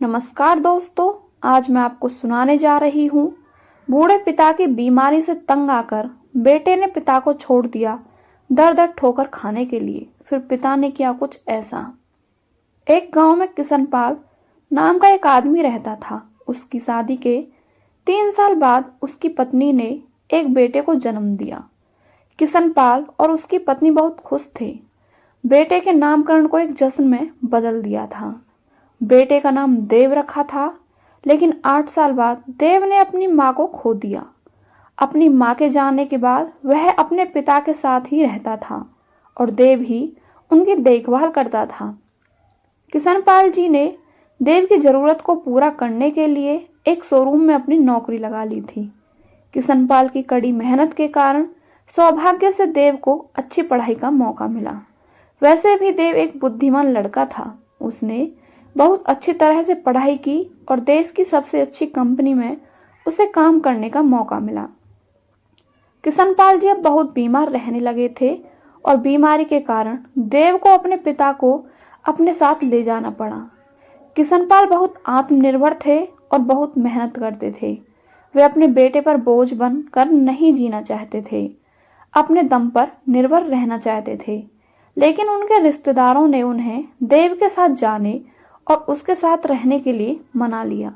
नमस्कार दोस्तों, आज मैं आपको सुनाने जा रही हूँ। बूढ़े पिता की बीमारी से तंग आकर बेटे ने पिता को छोड़ दिया दर दर ठोकर खाने के लिए। फिर पिता ने किया कुछ ऐसा। एक गांव में किशनपाल नाम का एक आदमी रहता था। उसकी शादी के 3 साल बाद उसकी पत्नी ने एक बेटे को जन्म दिया। किशनपाल और उसकी पत्नी बहुत खुश थे। बेटे के नामकरण को एक जश्न में बदल दिया था। बेटे का नाम देव रखा था, लेकिन 8 साल बाद देव ने अपनी माँ को खो दिया। अपनी माँ के जाने के बाद वह अपने पिता के साथ ही रहता था और देव ही उनकी देखभाल करता था। किशनपाल जी ने देव की जरूरत को पूरा करने के लिए एक शोरूम में अपनी नौकरी लगा ली थी। किशनपाल की कड़ी मेहनत के कारण सौभाग्य से देव को अच्छी पढ़ाई का मौका मिला। वैसे भी देव एक बुद्धिमान लड़का था। उसने बहुत अच्छी तरह से पढ़ाई की और देश की सबसे अच्छी कंपनी में उसे काम करने का मौका मिला। किशनपाल जी अब बहुत बीमार रहने लगे थे और बीमारी के कारण देव को अपने पिता को अपने साथ ले जाना पड़ा। किशनपाल बहुत आत्मनिर्भर थे और बहुत मेहनत करते थे। वे अपने बेटे पर बोझ बनकर नहीं जीना चाहते थे, अपने दम पर निर्भर रहना चाहते थे। लेकिन उनके रिश्तेदारों ने उन्हें देव के साथ जाने और उसके साथ रहने के लिए मना लिया।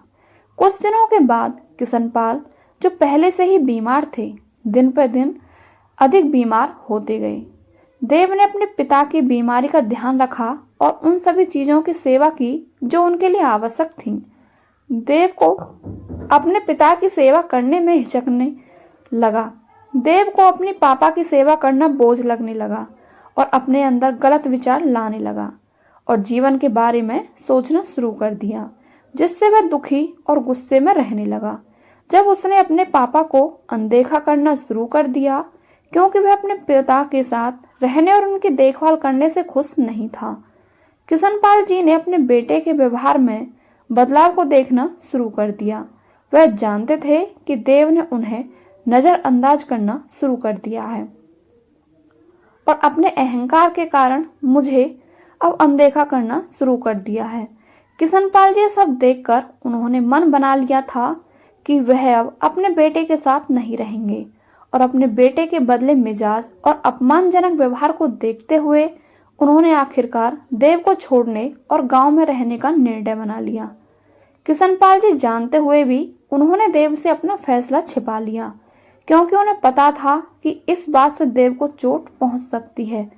कुछ दिनों के बाद किशनपाल, जो पहले से ही बीमार थे, दिन पर दिन अधिक बीमार होते गए। देव ने अपने पिता की बीमारी का ध्यान रखा और उन सभी चीजों की सेवा की जो उनके लिए आवश्यक थी। देव को अपने पिता की सेवा करने में हिचकने लगा। देव को अपने पापा की सेवा करना बोझ लगने लगा और अपने अंदर गलत विचार लाने लगा और जीवन के बारे में सोचना शुरू कर दिया, जिससे वह दुखी और गुस्से में रहने लगा। जब उसने अपने पापा को अनदेखा करना शुरू कर दिया, क्योंकि वह अपने पिता के साथ रहने और उनकी देखभाल करने से खुश नहीं था। किशनपाल जी ने अपने बेटे के व्यवहार में बदलाव को देखना शुरू कर दिया। वह जानते थे कि देव ने उन्हें नजरअंदाज करना शुरू कर दिया है और अपने अहंकार के कारण मुझे अब अनदेखा करना शुरू कर दिया है। किशनपाल जी सब देखकर उन्होंने मन बना लिया था कि वह अब अपने बेटे के साथ नहीं रहेंगे और अपने बेटे के बदले मिजाज और अपमानजनक व्यवहार को देखते हुए उन्होंने आखिरकार देव को छोड़ने और गांव में रहने का निर्णय बना लिया। किशनपाल जी जानते हुए भी उन्होंने देव से अपना फैसला छिपा लिया, क्योंकि उन्हें पता था कि इस बात से देव को चोट पहुंच सकती है।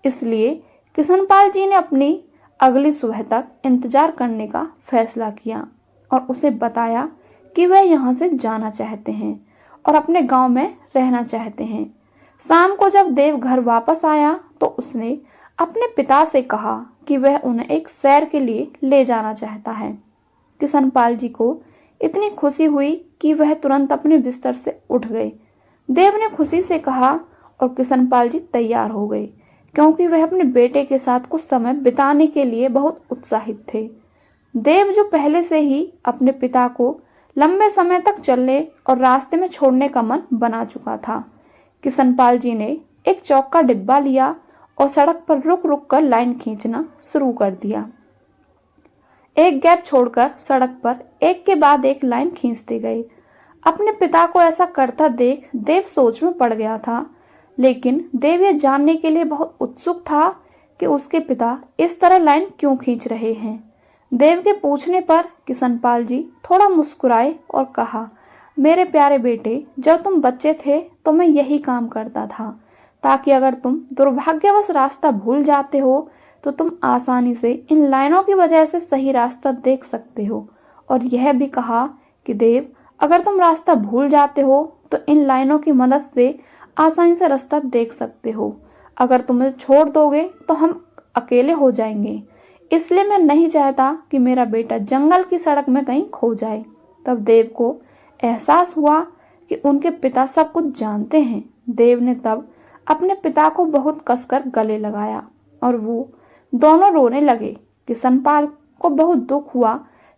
इसलिए किशनपाल जी ने अपनी अगली सुबह तक इंतजार करने का फैसला किया और उसे बताया कि वह यहाँ से जाना चाहते हैं और अपने गांव में रहना चाहते हैं। शाम को जब देव घर वापस आया तो उसने अपने पिता से कहा कि वह उन्हें एक सैर के लिए ले जाना चाहता है। किशनपाल जी को इतनी खुशी हुई कि वह तुरंत अपने बिस्तर से उठ गए। देव ने खुशी से कहा और किशनपाल जी तैयार हो गए, क्योंकि वह अपने बेटे के साथ कुछ समय बिताने के लिए बहुत उत्साहित थे। देव, जो पहले से ही अपने पिता को लंबे समय तक चलने और रास्ते में छोड़ने का मन बना चुका था, किशनपाल जी ने एक चौक का डिब्बा लिया और सड़क पर रुक रुक कर लाइन खींचना शुरू कर दिया। एक गैप छोड़कर सड़क पर एक के बाद एक लाइन खींचते गए। अपने पिता को ऐसा करता देख देव सोच में पड़ गया था, लेकिन देव ये जानने के लिए बहुत उत्सुक था कि उसके पिता इस तरह लाइन क्यों खींच रहे हैं। देव के पूछने पर किशनपाल जी थोड़ा मुस्कुराए और कहा, मेरे प्यारे बेटे, जब तुम बच्चे थे तो मैं यही काम करता था, ताकि अगर तुम दुर्भाग्यवश रास्ता भूल जाते हो तो तुम आसानी से इन लाइनों की वजह से सही रास्ता देख सकते हो। और यह भी कहा कि देव, अगर तुम रास्ता भूल जाते हो तो इन लाइनों की मदद से आसानी से रास्ता देख सकते हो। अगर तुम मुझे छोड़ दोगे तो हम अकेले हो जाएंगे, इसलिए मैं नहीं चाहता कि मेरा बेटा जंगल की सड़क में कहीं खो जाए। तब देव को एहसास हुआ कि उनके पिता सब कुछ जानते हैं। देव ने तब अपने पिता को बहुत कसकर गले लगाया और वो दोनों रोने लगे। किशनपाल को बहुत दुख हुआ,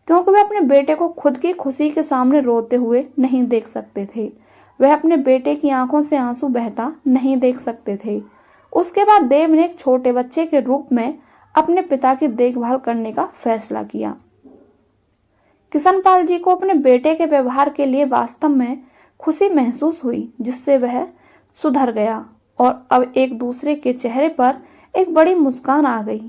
क्योंकि वे अपने बेटे को खुद की खुशी के सामने रोते हुए नहीं देख सकते थे। वह अपने बेटे की आंखों से आंसू बहता नहीं देख सकते थे। उसके बाद देव ने एक छोटे बच्चे के रूप में अपने पिता की देखभाल करने का फैसला किया। किशनपाल जी को अपने बेटे के व्यवहार के लिए वास्तव में खुशी महसूस हुई, जिससे वह सुधर गया और अब एक दूसरे के चेहरे पर एक बड़ी मुस्कान आ गई।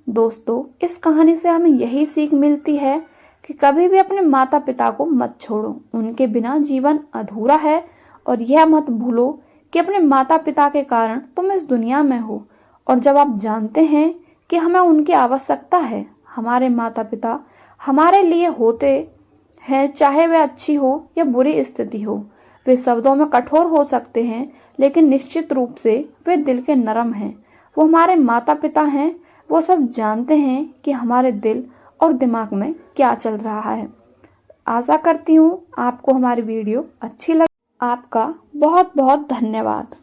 दोस्तों, इस कहानी से हमें यही सीख मिलती है कि कभी भी अपने माता पिता को मत छोड़ो, उनके बिना जीवन अधूरा है। और यह मत भूलो कि अपने माता पिता के कारण तुम इस दुनिया में हो, और जब आप जानते हैं कि हमें उनकी आवश्यकता है, हमारे माता पिता हमारे लिए होते हैं, चाहे वह अच्छी हो या बुरी स्थिति हो। वे शब्दों में कठोर हो सकते हैं, लेकिन निश्चित रूप से वे दिल के नरम हैं। वो हमारे माता पिता हैं, वो सब जानते हैं कि हमारे दिल और दिमाग में क्या चल रहा है। आशा करती हूँ आपको हमारी वीडियो अच्छी लगी। आपका बहुत बहुत धन्यवाद।